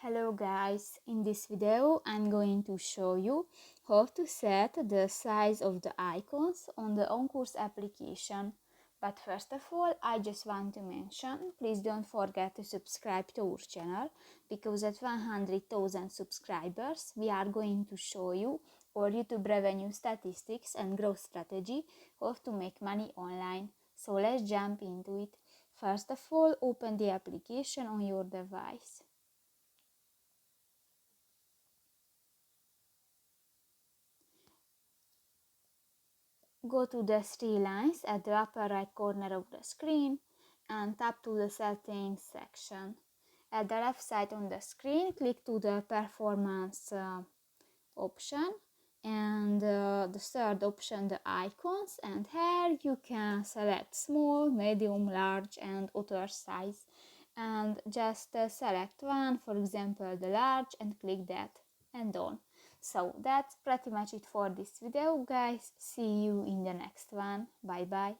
Hello guys, in this video I'm going to show you how to set the size of the icons on the OnCourse application. But first of all, I just want to mention, please don't forget to subscribe to our channel, because at 100,000 subscribers we are going to show you our YouTube revenue statistics and growth strategy, how to make money online. So let's jump into it. First of all, open the application on your device. Go to the three lines at the upper right corner of the screen and tap to the settings section. At the left side on the screen, click to the performance option and the third option, the icons, and here you can select small, medium, large and other size, and just select one, for example the large, and click that and done. So that's pretty much it for this video guys. See you in the next one. Bye bye.